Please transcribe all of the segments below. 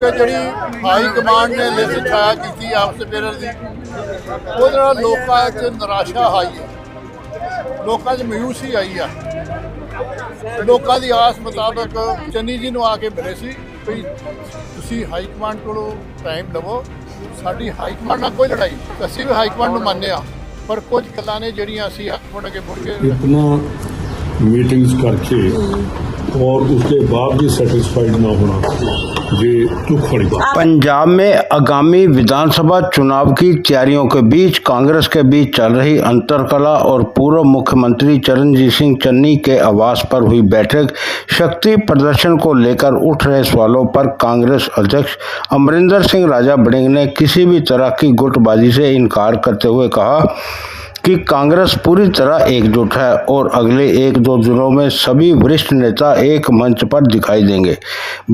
ਜਿਹੜੀ high command ਨੇ list ਛਾਇਆ ਕੀਤੀ ਆਪਸ ਬੇਰਰ ਦੀ ਉਹਦੇ ਨਾਲ ਲੋਕਾਂ 'ਚ ਨਿਰਾਸ਼ਾ ਆਈ ਹੈ, ਲੋਕਾਂ 'ਚ ਮਾਯੂਸੀ ਆਈ ਆ। ਲੋਕਾਂ ਦੀ ਆਸ ਮੁਤਾਬਕ ਚੰਨੀ ਜੀ ਨੂੰ ਆ ਕੇ ਮਿਲੇ ਸੀ ਵੀ ਤੁਸੀਂ ਹਾਈ ਕਮਾਂਡ ਕੋਲੋਂ ਟਾਈਮ ਲਵੋ, ਸਾਡੀ ਹਾਈ ਕਮਾਂਡ ਨਾਲ ਕੋਈ ਲੜਾਈ, ਅਸੀਂ ਵੀ ਹਾਈ ਕਮਾਂਡ ਨੂੰ ਮੰਨਦੇ ਹਾਂ, ਪਰ ਕੁਝ ਗੱਲਾਂ ਨੇ ਜਿਹੜੀਆਂ ਅਸੀਂ ਮੁੜ ਕੇ इतना मीटिंग्स करके और उसके बाद भी सेटिस्फाइड ना होना ये दुख वाली बात। पंजाब में आगामी विधानसभा चुनाव की तैयारियों के बीच कांग्रेस के बीच चल रही अंतरकला और पूर्व मुख्यमंत्री चरणजीत सिंह चन्नी के आवास पर हुई बैठक शक्ति प्रदर्शन को लेकर उठ रहे सवालों पर कांग्रेस अध्यक्ष अमरिंदर सिंह राजा बड़िंग ने किसी भी तरह की गुटबाजी से इनकार करते हुए कहा कि कांग्रेस पूरी तरह एकजुट है और अगले 1-2 दिनों में सभी वरिष्ठ नेता एक मंच पर दिखाई देंगे।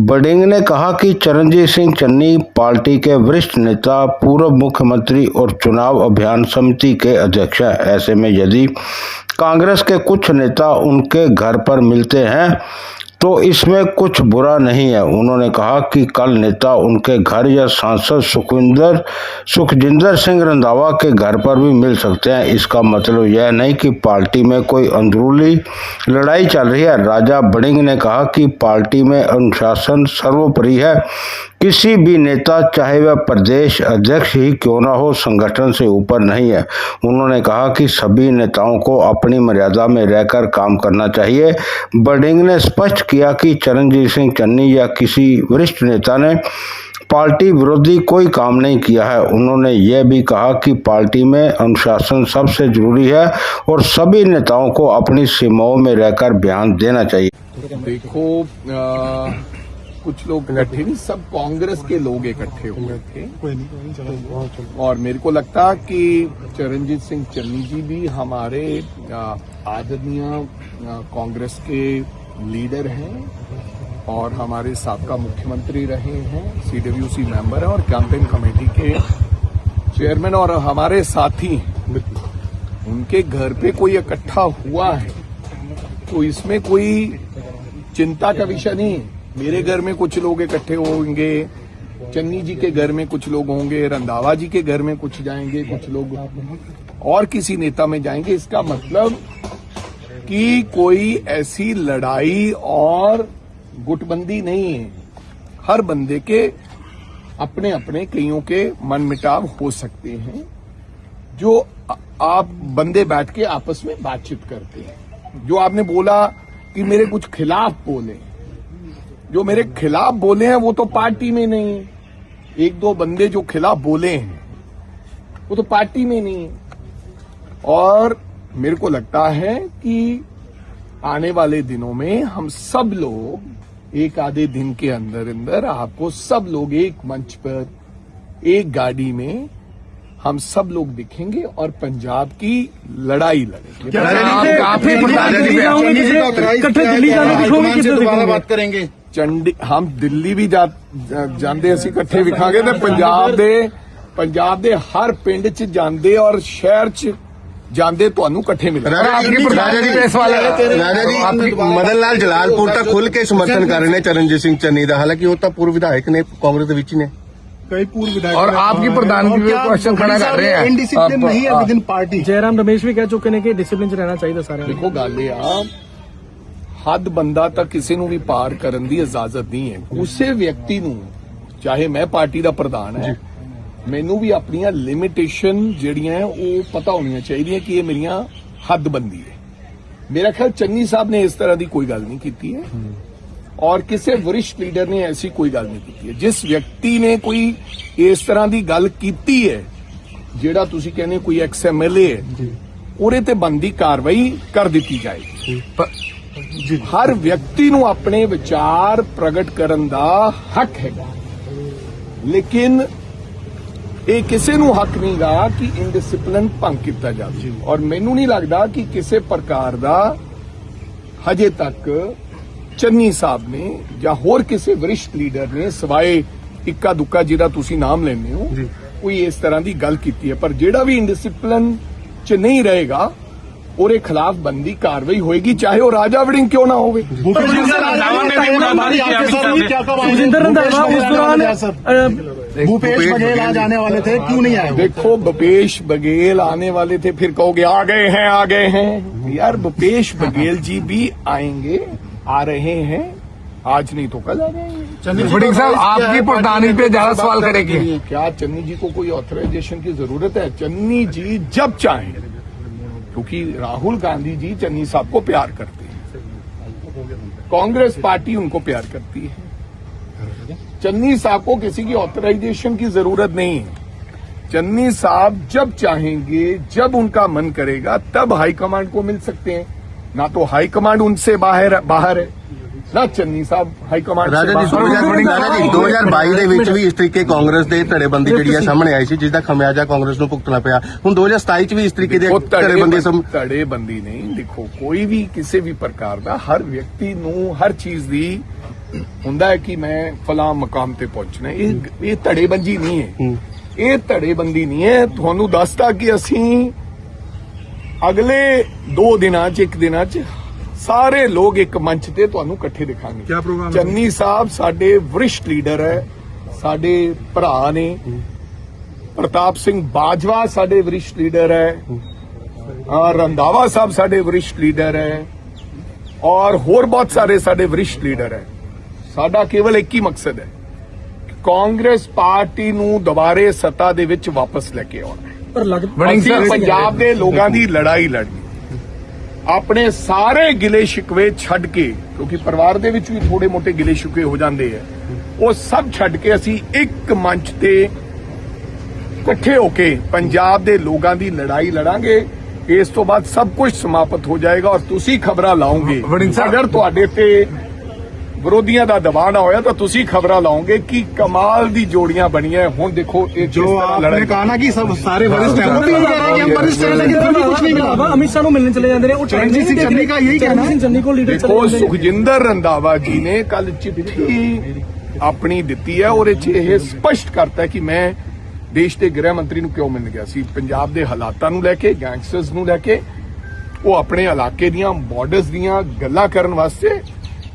बड़िंग ने कहा कि चरणजीत सिंह चन्नी पार्टी के वरिष्ठ नेता, पूर्व मुख्यमंत्री और चुनाव अभियान समिति के अध्यक्ष हैं। ऐसे में यदि कांग्रेस के कुछ नेता उनके घर पर मिलते हैं तो इसमें कुछ बुरा नहीं है। उन्होंने कहा कि कल नेता उनके घर या सांसद सुखजिंदर सिंह रंधावा के घर पर भी मिल सकते हैं। इसका मतलब यह नहीं कि पार्टी में कोई अंदरूनी लड़ाई चल रही है। राजा बड़िंग ने कहा कि पार्टी में अनुशासन सर्वोपरि है। किसी भी नेता, चाहे वह प्रदेश अध्यक्ष ही क्यों न हो, संगठन से ऊपर नहीं है। उन्होंने कहा कि सभी नेताओं को अपनी मर्यादा में रहकर काम करना चाहिए। बड़िंग ने स्पष्ट किया कि चरणजीत सिंह चन्नी या किसी वरिष्ठ नेता ने पार्टी विरोधी कोई काम नहीं किया है। उन्होंने यह भी कहा कि पार्टी में अनुशासन सबसे जरूरी है और सभी नेताओं को अपनी सीमाओं में रहकर बयान देना चाहिए। देखो कुछ लोग इकट्ठे नहीं, सब कांग्रेस के लोग इकट्ठे हुए थे और मेरे को लगता कि चरणजीत सिंह चन्नी जी भी हमारे आदरणीय कांग्रेस के लीडर हैं और हमारे साबका मुख्यमंत्री रहे हैं, सीडब्ल्यूसी मेंबर हैं और कैंपेन कमेटी के चेयरमैन और हमारे साथी। उनके घर पे कोई इकट्ठा हुआ है तो इसमें कोई चिंता का विषय नहीं है। मेरे घर में कुछ लोग इकट्ठे होंगे, चन्नी जी के घर में कुछ लोग होंगे, रंधावा जी के घर में कुछ जाएंगे, कुछ लोग और किसी नेता में जाएंगे। इसका मतलब कि कोई ऐसी लड़ाई और गुटबंदी नहीं है। हर बंदे के अपने अपने कईयों के मन मिटाव हो सकते हैं जो आप बंदे बैठ के आपस में बातचीत करते हैं। जो आपने बोला कि मेरे कुछ खिलाफ बोले, जो मेरे खिलाफ बोले हैं वो तो पार्टी में नहीं है। 1-2 बंदे जो खिलाफ बोले हैं वो तो पार्टी में नहीं है। और मेरे को लगता है कि आने वाले दिनों में हम सब लोग एक आधे दिन के अंदर अंदर आपको सब लोग एक मंच पर, एक गाड़ी में हम सब लोग दिखेंगे और पंजाब की लड़ाई लड़ेंगे। बात करेंगे हम दिल्ली भी जाते ਅਸੀਂ ਇਕੱਠੇ ਵਿਖਾਂਗੇ ਤੇ ਪੰਜਾਬ ਦੇ ਹਰ ਪਿੰਡ 'ਚ ਜਾਂਦੇ ਔਰ ਸ਼ਹਿਰ 'ਚ ਜਾਂਦੇ ਤੁਹਾਨੂੰ ਇਕੱਠੇ मिलेंगे। मदन लाल जलालपुर तक खुल के समर्थन कर रहे हैं चरणजीत सिंह चन्नी का, हालांकि वो तो पूर्व विधायक ने कांग्रेस के विच ने कई पूर्व विधायक और आपकी प्रधानगी पे क्वेश्चन खड़ा कर रहे हैं। इनडिसिप्लिन नहीं है with in party. Jairam Ramesh भी कह चुके हैं कि डिसिप्लिन च रहना चाहिए सारे। देखो गल आ हद बंदा तक किसी ਨੂੰ ਵੀ ਪਾਰ ਕਰਨ ਦੀ ਇਜਾਜ਼ਤ ਨਹੀਂ ਹੈ। ਉਸੇ ਵਿਅਕਤੀ ਨੂੰ, ਚਾਹੇ ਮੈਂ ਪਾਰਟੀ ਦਾ ਪ੍ਰਧਾਨ ਹੈ, ਮੈਨੂੰ ਵੀ ਆਪਣੀਆਂ ਲਿਮਿਟੇਸ਼ਨ ਜਿਹੜੀਆਂ ਉਹ ਪਤਾ ਹੋਣੀਆਂ ਚਾਹੀਦੀਆਂ ਕਿ ਇਹ ਮੇਰੀਆਂ ਹੱਦਬੰਦੀ ਹੈ। मेरा ख्याल चन्नी साहब ने इस तरह की कोई गल नहीं की है और किसी वरिष्ठ लीडर ने ऐसी कोई गल नहीं की है। जिस व्यक्ति ने कोई इस तरह की गल की है, जेड़ा तुसी कहने कोई XMLA है, ਉਹਦੇ ਤੇ ਬੰਦੀ ਕਾਰਵਾਈ कर दी जाएगी। हर व्यक्ति ਨੂੰ अपने विचार प्रगट करन दा हक है, लेकिन ਇਹ ਕਿਸੇ ਨੂੰ ਹੱਕ ਨਹੀਂ ਗਾ ਕਿ ਇਨਡਿਸਪਲਿਨ ਭੰਗ ਕੀਤਾ ਜਾਵੇ। ਔਰ ਮੈਨੂੰ ਨਹੀਂ ਲੱਗਦਾ ਕਿ ਕਿਸੇ ਪ੍ਰਕਾਰ ਦਾ ਹਜੇ ਤੱਕ ਚੰਨੀ ਸਾਹਿਬ ਨੇ ਜਾਂ ਹੋਰ ਕਿਸੇ ਵਰਿष्ठ ਲੀਡਰ ਨੇ ਸਵਾਏ ਇੱਕਾ ਦੁੱਕਾ ਜਿਹੜਾ ਤੁਸੀਂ ਨਾਮ ਲੈਂਦੇ ਹੋ ਕੋਈ ਇਸ ਤਰ੍ਹਾਂ ਦੀ ਗੱਲ ਕੀਤੀ ਹੈ। ਪਰ ਜਿਹੜਾ ਵੀ ਇਨਡਿਸਪਲਿਨ ਚ ਨਹੀਂ ਰਹੇਗਾ ਉਹਦੇ ਖਿਲਾਫ ਬੰਦੀ ਕਾਰਵਾਈ ਹੋਏਗੀ, ਚਾਹੇ ਉਹ ਰਾਜਾ ਵੜਿੰਗ ਕਿਉਂ ਨਾ ਹੋਵੇ। सुखजिंदर रंधावा उस दौरान भूपेश बघेल आज आने वाले थे, क्यों नहीं आए? देखो भूपेश बघेल आने वाले थे, फिर कहोगे आ गए हैं। यार भूपेश बघेल जी भी आएंगे, आ रहे हैं, आज नहीं तो कल आ जाएंगे। वड़िंग साहब आपकी प्रधानी पे ज्यादा सवाल करेंगे। क्या चन्नी जी को कोई ऑथराइजेशन की जरूरत है? चन्नी जी जब चाहें, क्योंकि राहुल गांधी जी चन्नी साहब को प्यार करते हैं, कांग्रेस पार्टी उनको प्यार करती है। चन्नी साहब को किसी की ऑथराइजेशन की जरूरत नहीं है। चन्नी साहब जब चाहेंगे, जब उनका मन करेगा, तब हाईकमांड को मिल सकते हैं। ना तो हाईकमांड उनसे बाहर है, ना चन्नी ਸਾਹਿਬ ਹਾਈਕਮਾਂਡ ਰਾਜਾ ਜੀ 2022 ਦੇ ਵਿੱਚ ਵੀ ਇਸ ਤਰੀਕੇ ਕਾਂਗਰਸ ਦੇ ਧੜੇਬੰਦੀ ਜਿਹੜੀ ਹੈ ਸਾਹਮਣੇ ਆਈ ਸੀ, ਜਿਸ ਦਾ ਖਮਿਆਜਾ ਕਾਂਗਰਸ ਨੂੰ ਭੁਗਤਣਾ ਪਿਆ। ਹੁਣ 2027 ਚ ਵੀ ਇਸ ਤਰੀਕੇ ਦੇ ਧੜੇਬੰਦੀ ਨਹੀਂ। ਦੇਖੋ ਕੋਈ ਵੀ ਕਿਸੇ ਵੀ ਪ੍ਰਕਾਰ ਦਾ ਹਰ ਵਿਅਕਤੀ ਨੂੰ ਹਰ ਚੀਜ਼ ਦੀ ਹੁੰਦਾ ਹੈ ਕਿ ਮੈਂ ਫਲਾਂ ਮਕਾਮ ਤੇ ਪਹੁੰਚਣਾ। ਇਹ ਧੜੇਬੰਦੀ ਨਹੀਂ ਹੈ, ਇਹ ਧੜੇਬੰਦੀ ਨਹੀਂ ਹੈ। ਤੁਹਾਨੂੰ ਦੱਸਦਾ ਕਿ ਅਸੀਂ ਅਗਲੇ 2 ਦਿਨਾਂ ਚ 1 ਦਿਨਾਂ ਚ ਸਾਰੇ ਲੋਕ ਇੱਕ ਮੰਚ ਤੇ ਤੁਹਾਨੂੰ ਇਕੱਠੇ ਦਿਖਾਂਗੇ। ਕਿਆ ਪ੍ਰੋਗਰਾਮ? ਚੰਨੀ ਸਾਹਿਬ ਸਾਡੇ ਵਰਿਸ਼ਟ ਲੀਡਰ ਹੈ, ਸਾਡੇ ਭਰਾ ਨੇ। ਪ੍ਰਤਾਪ ਸਿੰਘ ਬਾਜਵਾ ਸਾਡੇ ਵਰਿਸ਼ਟ ਲੀਡਰ ਹੈ, ਰੰਧਾਵਾ ਸਾਹਿਬ ਸਾਡੇ ਵਰਿਸ਼ਟ ਲੀਡਰ ਹੈ, ਔਰ ਹੋਰ ਬਹੁਤ ਸਾਰੇ ਸਾਡੇ ਵਰਿਸ਼ਟ ਲੀਡਰ ਹੈ। ਸਾਡਾ ਕੇਵਲ ਇੱਕ ਹੀ ਮਕਸਦ ਹੈ, ਕਾਂਗਰਸ ਪਾਰਟੀ ਨੂੰ ਦੁਬਾਰੇ ਸੱਤਾ ਦੇ ਵਿੱਚ ਵਾਪਸ ਲੈ ਕੇ ਆਉਣਾ ਹੈ। ਅਸੀਂ ਪੰਜਾਬ ਦੇ ਲੋਕਾਂ ਦੀ ਲੜਾਈ ਲੜਨੀ, ਆਪਣੇ ਸਾਰੇ ਗਿਲੇ ਸ਼ਿਕਵੇ ਛੱਡ ਕੇ, ਕਿਉਂਕਿ ਪਰਿਵਾਰ ਦੇ ਵਿੱਚ ਵੀ ਥੋੜੇ ਮੋਟੇ ਗਿਲੇ ਸ਼ਿਕਵੇ ਹੋ ਜਾਂਦੇ ਆ, ਉਹ ਸਭ ਛੱਡ ਕੇ ਅਸੀਂ ਇੱਕ ਮੰਚ ਤੇ ਇਕੱਠੇ ਹੋ ਕੇ ਪੰਜਾਬ ਦੇ ਲੋਕਾਂ ਦੀ ਲੜਾਈ ਲੜਾਂਗੇ। ਇਸ ਤੋਂ ਬਾਅਦ ਸਭ ਕੁਝ ਸਮਾਪਤ ਹੋ ਜਾਏਗਾ ਔਰ ਤੁਸੀਂ ਖਬਰਾਂ ਲਾਓਗੇ। ਅਗਰ ਤੁਹਾਡੇ ਤੇ ਵਿਰੋਧੀਆਂ ਦਾ ਦਬਾਅ ਨਾ ਹੋਇਆ ਤਾਂ ਤੁਸੀਂ ਖਬਰਾਂ ਲਾਓਗੇ ਕਿ ਕਮਾਲ ਦੀ ਜੋੜੀਆਂ ਬਣੀਆਂ। ਹੁਣ ਦੇਖੋ ਇਹ जो आपने कहा ना कि सब सारे वरिष्ठ हैं, वो भी यही कह रहे हैं कि हम वरिष्ठ हैं, लेकिन फिर भी कुछ नहीं मिला। अमित शाह ਨੂੰ ਮਿਲਣ ਚਲੇ ਜਾਂਦੇ ਨੇ, ਉਹ चरणजीत सिंह चन्नी का यही कहना है। ਚੰਨੀ ਕੋਲ ਲੀਡਰ ਚਲੇ ਦੇਖੋ ਜਾਂਦੇ ਨੇ। ਸੁਖਜਿੰਦਰ ਰੰਧਾਵਾ ਜੀ ਨੇ ਕੱਲ ਚਿੱਠੀ ਆਪਣੀ ਦਿੱਤੀ ਹੈ, ਉਹਦੇ 'ਚ ਇਹ ਸਪਸ਼ਟ ਕਰਤਾ ਹੈ ਕਿ ਮੈਂ ਦੇਸ਼ ਦੇ ਗ੍ਰਹਿ ਮੰਤਰੀ ਨੂੰ ਕਿਉਂ ਮਿਲਣ ਗਿਆ ਸੀ। ਪੰਜਾਬ ਦੇ ਹਾਲਾਤਾਂ ਨੂੰ ਲੈ ਕੇ, ਗੈਂਗਸਟਰਸ ਨੂੰ ਲੈ ਕੇ, ਉਹ ਆਪਣੇ ਇਲਾਕੇ ਦੀਆਂ ਬਾਰਡਰਸ ਦੀਆਂ ਗੱਲਾਂ ਕਰਨ ਵਾਸਤੇ,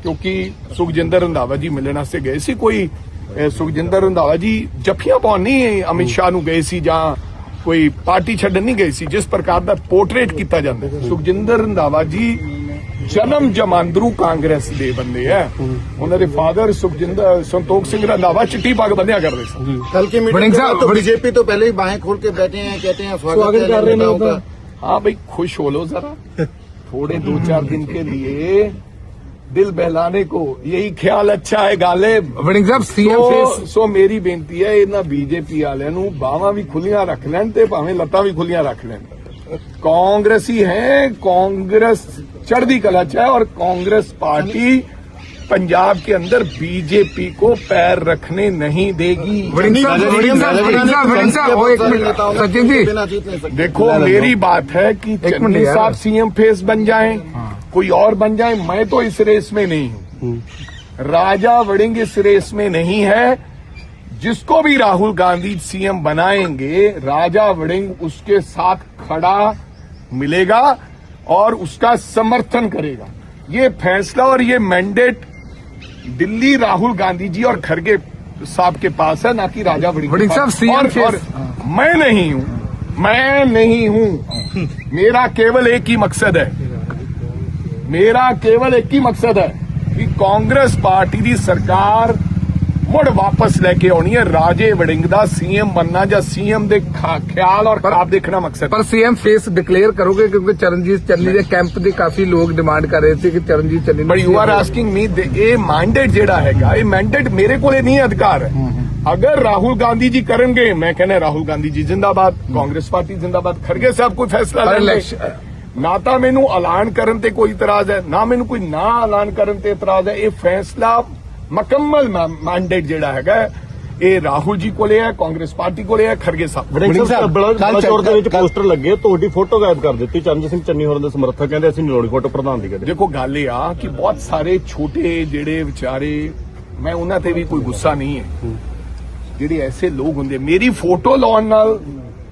ਕਿਉਂਕਿ ਸੁਖਜਿੰਦਰ ਰੰਧਾਵਾ ਜੀ ਮਿਲਣ ਵਾਸਤੇ ਗਏ ਸੀ। ਕੋਈ ਸੁਖਜਿੰਦਰ ਰੰਧਾਵਾ ਜੀ ਜੱਫੀਆਂ ਪਾਉਣ ਨਹੀਂ ਅਮਿਤ ਸ਼ਾਹ ਨੂੰ ਗਏ ਸੀ ਜਾਂ ਕੋਈ ਪਾਰਟੀ ਛੱਡਣ ਨਹੀਂ ਗਏ ਸੀ, ਜਿਸ ਪ੍ਰਕਾਰ ਦਾ ਪੋਰਟਰੇਟ ਕੀਤਾ ਜਾਂਦਾ। ਸੁਖਜਿੰਦਰ ਰੰਧਾਵਾ ਜੀ ਜਨਮ ਜਮਾਂਦਰੂ ਕਾਂਗਰਸ ਦੇ ਬੰਦੇ ਹੈ। ਉਹਨਾਂ ਦੇ ਫਾਦਰ ਸੰਤੋਖ ਸਿੰਘ ਰੰਧਾਵਾ ਚਿੱਟੀ ਪੱਗ ਬੰਨਿਆ ਕਰਦੇ ਸਨ। कल की मीटिंग में तो बीजेपी तो पहले ही बाहें खोल के बैठे हैं, कहते हैं स्वागत कर रहे हैं उनका। हाँ भाई खुश हो लो जरा, थोड़े 2-4 दिन के लिए दिल बहलाने को यही ख्याल अच्छा है गाले। वड़िंग साहब सीएम ਸੋ ਮੇਰੀ ਬੇਨਤੀ ਹੈ ਇਹਨਾਂ ਬੀਜੇਪੀ ਵਾਲਿਆਂ ਨੂੰ ਬਾਹਾਂ ਵੀ ਖੁੱਲੀਆਂ ਰੱਖ ਲੈਣ ਤੇ ਭਾਵੇਂ ਲੱਤਾਂ ਵੀ ਖੁੱਲੀਆਂ ਰੱਖ ਲੈਣ। ਕਾਂਗਰਸੀ ਹੈ, ਕਾंग्रेस चढ़ती कला है और कांग्रेस पार्टी पंजाब के अंदर बीजेपी को पैर रखने नहीं देगी। सचिन जी देखो मेरी बात है कि चन्नी साहब सीएम फेस बन जाएं, कोई और बन जाए, मैं तो इस रेस में नहीं हूं। राजा वड़िंग इस रेस में नहीं है। जिसको भी राहुल गांधी सीएम बनाएंगे, राजा वड़िंग उसके साथ खड़ा मिलेगा और उसका समर्थन करेगा। ये फैसला और ये मैंडेट दिल्ली राहुल गांधी जी और खड़गे साहब के पास है, ना कि राजा वड़िंग साहब सीएम और मैं नहीं हूं। मेरा केवल एक ही मकसद है, कि कांग्रेस पार्टी की सरकार मुड़ वापस लेके आनी है। राजे वड़िंग दा सीएम बनना या सीएम दे ख्याल और ख्वाब देखना मकसद। पर सीएम फेस डिक्लेयर करोगे, क्योंकि चरणजीत चन्नी के कैंप ਦੇ ਕਾਫੀ ਲੋਕ ਡਿਮਾਂਡ ਕਰ ਰਹੇ ਸੀ ਕਿ Charanjit Channi but you are asking me ਇਹ ਮੈਂਡੇਟ ਜਿਹੜਾ ਹੈਗਾ, ਇਹ ਮੈਂਡੇਟ ਮੇਰੇ ਕੋਲੇ ਨਹੀਂ ਅਧਿਕਾਰ ਹੈ। अगर राहुल गांधी जी करेंगे, मैं कहना राहुल गांधी जी जिंदाबाद, कांग्रेस पार्टी जिंदाबाद, खड़गे साहब कोई फैसला लेंगे। ना ਤਾਂ ਮੈਨੂੰ ਐਲਾਨ ਕਰਨ ਤੇ ਕੋਈ ਇਤਰਾਜ਼ ਹੈ, ਨਾ ਮੈਨੂੰ ਕੋਈ ਨਾ ਐਲਾਨ ਕਰਨ ਤੇ ਇਤਰਾਜ਼ ਹੈ। ਇਹ ਫੈਸਲਾ ਮੁਕੰਮਲ ਮੈਂਡੇਟ ਜਿਹੜਾ ਹੈਗਾ ਇਹ ਰਾਹੁਲ ਜੀ ਕੋਲੇ ਹੈ, ਕਾਂਗਰਸ ਪਾਰਟੀ ਕੋਲੇ ਹੈ, ਖੜਗੇ ਸਾਹਿਬ। ਬਲਾਚੌਰ ਦੇ ਵਿੱਚ ਪੋਸਟਰ ਲੱਗੇ, ਤੁਹਾਡੀ ਫੋਟੋ ਗਾਇਬ ਕਰ ਦਿੱਤੀ। ਚਰਨਜੀਤ ਸਿੰਘ ਚੰਨੀ ਹੋਰਾਂ ਦੇ ਸਮਰਥਕ ਕਹਿੰਦੇ ਅਸੀਂ ਨਹੀਂ ਲੋੜੀ ਫੋਟੋ ਪ੍ਰਧਾਨ ਦੀ ਕਹਿੰਦੇ। ਦੇਖੋ ਗੱਲ ਇਹ ਆ ਕਿ ਬਹੁਤ ਸਾਰੇ ਛੋਟੇ ਜਿਹੜੇ ਵਿਚਾਰੇ, ਮੈਂ ਉਹਨਾਂ ਤੇ ਵੀ ਕੋਈ ਗੁੱਸਾ ਨਹੀਂ ਹੈ। ਜਿਹੜੇ ਐਸੇ ਲੋਕ ਹੁੰਦੇ, ਮੇਰੀ ਫੋਟੋ ਲਾਉਣ ਨਾਲ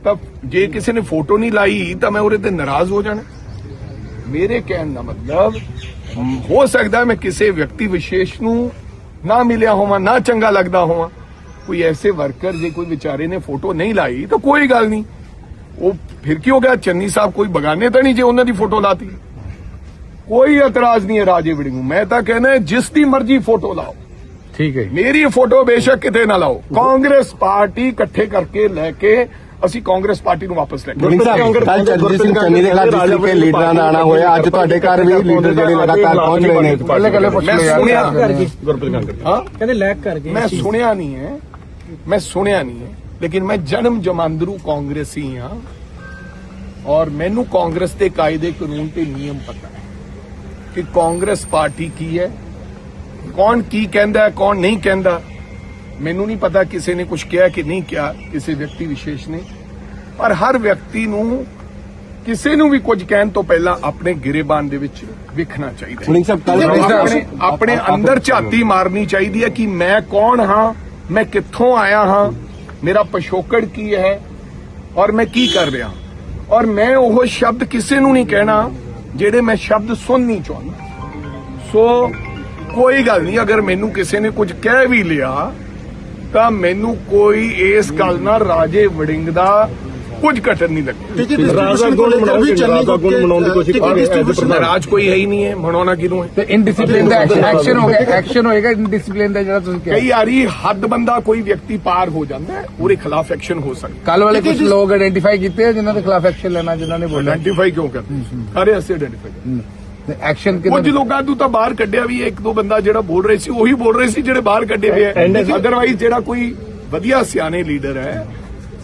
ਤਾਂ ਜੇ ਕਿਸੇ ਨੇ ਫੋਟੋ ਨਹੀਂ ਲਾਈ ਤਾਂ ਮੈਂ ਉਹਦੇ ਤੇ ਨਾਰਾਜ਼ ਹੋ ਜਾਣਾ। ਮੇਰੇ ਕਹਿਣ ਦਾ ਮਤਲਬ ਹੋ ਸਕਦਾ ਮੈਂ ਕਿਸੇ ਵਿਅਕਤੀ ਵਿਸ਼ੇਸ਼ ਨੂੰ ਨਾ ਮਿਲਿਆ ਹੋਵਾਂ, ਨਾ ਚੰਗਾ ਲੱਗਦਾ ਹੋਵਾਂ। ਕੋਈ ਐਸੇ ਵਰਕਰ ਜੇ ਕੋਈ ਵਿਚਾਰੇ ਨੇ ਫੋਟੋ ਨਹੀਂ ਲਾਈ ਤਾਂ ਕੋਈ ਗੱਲ ਨਹੀਂ, ਉਹ ਫਿਰ ਕੀ ਹੋ ਗਿਆ? ਚੰਨੀ ਸਾਹਿਬ ਕੋਈ ਬਗਾਨੇ ਤਾਂ ਨਹੀਂ ਜੇ ਉਹਨਾਂ ਦੀ ਫੋਟੋ ਲਾਤੀ। ਕੋਈ ਇਤਰਾਜ਼ ਨਹੀਂ ਹੈ ਰਾਜੇ ਵੜਿੰਗ ਨੂੰ। ਮੈਂ ਤਾਂ ਕਹਿੰਦਾ ਜਿਸ ਦੀ ਮਰਜ਼ੀ ਫੋਟੋ ਲਾਓ, ਠੀਕ ਹੈ। ਮੇਰੀ ਫੋਟੋ ਬੇਸ਼ੱਕ ਕਿਤੇ ਨਾ ਲਾਓ। ਕਾਂਗਰਸ ਪਾਰਟੀ ਇਕੱਠੇ ਕਰਕੇ ਲੈ ਕੇ ਅਸੀਂ ਕਾਂਗਰਸ ਪਾਰਟੀ ਨੂੰ ਵਾਪਸ ਲੈ ਕੇ ਸਿੰਘ ਸਾਹਿਬ, ਕੱਲ੍ਹ ਚਰਨਜੀਤ ਸਿੰਘ ਚੰਨੀ ਦੇ ਘਰ ਜਿਸ ਤਰੀਕੇ ਲੀਡਰਾਂ ਦਾ ਆਣਾ ਹੋਇਆ, ਅੱਜ ਤੁਹਾਡੇ ਘਰ ਵੀ ਲੀਡਰ ਜਿਹੜੇ ਲਗਾਤਾਰ ਪਹੁੰਚ ਰਹੇ ਨੇ। ਮੈਂ ਸੁਣਿਆ ਹਾਂ ਕਹਿੰਦੇ ਲੈਕ ਕਰ ਗਏ। ਮੈਂ ਸੁਣਿਆ ਨਹੀਂ ਹੈ, ਲੇਕਿਨ ਮੈਂ ਜਨਮ ਜਮਾਂਦਰੂ ਕਾਂਗਰਸੀ ਹਾਂ ਔਰ ਮੈਨੂੰ ਕਾਂਗਰਸ ਦੇ ਕਾਇਦੇ ਕਾਨੂੰਨ ਤੇ ਨਿਯਮ ਪਤਾ ਹੈ ਕਿ ਕਾਂਗਰਸ ਪਾਰਟੀ ਕੀ ਹੈ, ਕੌਣ ਕੀ ਕਹਿੰਦਾ ਹੈ, ਕੌਣ ਨਹੀਂ ਕਹਿੰਦਾ। ਮੈਨੂੰ ਨਹੀਂ ਪਤਾ ਕਿਸੇ ਨੇ ਕੁਝ ਕਿਹਾ ਕਿ ਨਹੀਂ ਕਿਹਾ, ਕਿਸੇ ਵਿਅਕਤੀ ਵਿਸ਼ੇਸ਼ ਨੇ, ਪਰ ਹਰ ਵਿਅਕਤੀ ਨੂੰ ਕਿਸੇ ਨੂੰ ਵੀ ਕੁਝ ਕਹਿਣ ਤੋਂ ਪਹਿਲਾਂ ਆਪਣੇ ਗਿਰੇਬਾਨ ਦੇ ਵਿੱਚ ਵੇਖਣਾ ਚਾਹੀਦਾ ਸਿੰਘ ਸਾਹਿਬ, ਕੱਲ੍ਹ ਆਪਣੇ ਅੰਦਰ ਝਾਤੀ ਮਾਰਨੀ ਚਾਹੀਦੀ ਹੈ ਕਿ ਮੈਂ ਕੌਣ ਹਾਂ, ਮੈਂ ਕਿੱਥੋਂ ਆਇਆ ਹਾਂ, ਮੇਰਾ ਪਿਛੋਕੜ ਕੀ ਹੈ ਔਰ ਮੈਂ ਕੀ ਕਰ ਰਿਹਾ। ਔਰ ਮੈਂ ਉਹ ਸ਼ਬਦ ਕਿਸੇ ਨੂੰ ਨਹੀਂ ਕਹਿਣਾ ਜਿਹੜੇ ਮੈਂ ਸ਼ਬਦ ਸੁਣ ਨਹੀਂ ਚਾਹੁੰਦਾ। ਸੋ ਕੋਈ ਗੱਲ ਨਹੀਂ, ਅਗਰ ਮੈਨੂੰ ਕਿਸੇ ਨੇ ਕੁਝ ਕਹਿ ਵੀ ਲਿਆ ਤਾਂ ਮੈਨੂੰ ਕੋਈ ਇਸ ਗੱਲ ਨਾਲ ਰਾਜੇ ਵੜਿੰਗ ਦਾ ਕੁਝ ਘਟਨ ਨਹੀਂ ਲੱਗਦਾ। ਰਾਜ ਕੋਈ ਹੈ ਹੀ ਨਹੀਂ ਹੈ, ਮਨਾਉਣਾ ਕਿਹਨੂੰ ਹੈ? ਤੇ ਇਨਡਿਸਪਲਿਨ ਦਾ ਐਕਸ਼ਨ ਹੋ ਗਿਆ, ਐਕਸ਼ਨ ਹੋਏਗਾ ਇਨਡਿਸਪਲਿਨ ਦਾ ਜਿਹੜਾ ਤੁਸੀਂ ਕਿਹਾ। ਕਈ ਵਾਰੀ ਹੱਦ ਬੰਦਾ ਕੋਈ ਵਿਅਕਤੀ ਪਾਰ ਹੋ ਜਾਂਦਾ ਹੈ, ਉਹਦੇ ਖਿਲਾਫ ਐਕਸ਼ਨ ਹੋ ਸਕਦਾ। ਕੱਲ ਵਾਲੇ ਕੁਝ ਲੋਕ ਆਇਡੈਂਟੀਫਾਈ ਕੀਤੇ ਆ ਜਿਨ੍ਹਾਂ ਦੇ ਖਿਲਾਫ ਐਕਸ਼ਨ ਲੈਣਾ, ਜਿਨ੍ਹਾਂ ਨੇ ਬੋਲਿਆ ਆਇਡੈਂਟੀਫਾਈ ਕਿਉਂ ਕਰਦੇ? ਸਾਰੇ ਅਸੀਂ ਆਇਡੈਂਟੀਫਾਈ ਐਕਸ਼ਨ ਕੁਝ ਲੋਕਾਂ ਨੂੰ ਤਾਂ ਬਾਹਰ ਕੱਢਿਆ ਵੀ, ਇੱਕ ਦੋ ਬੰਦਾ ਜਿਹੜਾ ਬੋਲ ਰਹੇ ਸੀ ਉਹੀ ਬੋਲ ਰਹੇ ਸੀ ਜਿਹੜੇ ਬਾਹਰ ਕੱਢੇ ਹੋਏ ਆ। ਅਦਰਵਾਈਜ਼ ਜਿਹੜਾ ਕੋਈ ਵਧੀਆ ਸਿਆਣੇ ਲੀਡਰ ਹੈ,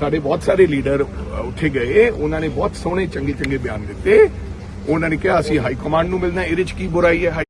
ਸਾਡੇ ਬਹੁਤ ਸਾਰੇ ਲੀਡਰ ਉੱਥੇ ਗਏ, ਉਹਨਾਂ ਨੇ ਬਹੁਤ ਸੋਹਣੇ ਚੰਗੇ ਬਿਆਨ ਦਿੱਤੇ। ਉਹਨਾਂ ਨੇ ਕਿਹਾ ਅਸੀਂ ਹਾਈ ਕਮਾਂਡ ਨੂੰ ਮਿਲਣਾ, ਇਹਦੇ 'ਚ ਕੀ ਬੁਰਾਈ ਹੈ?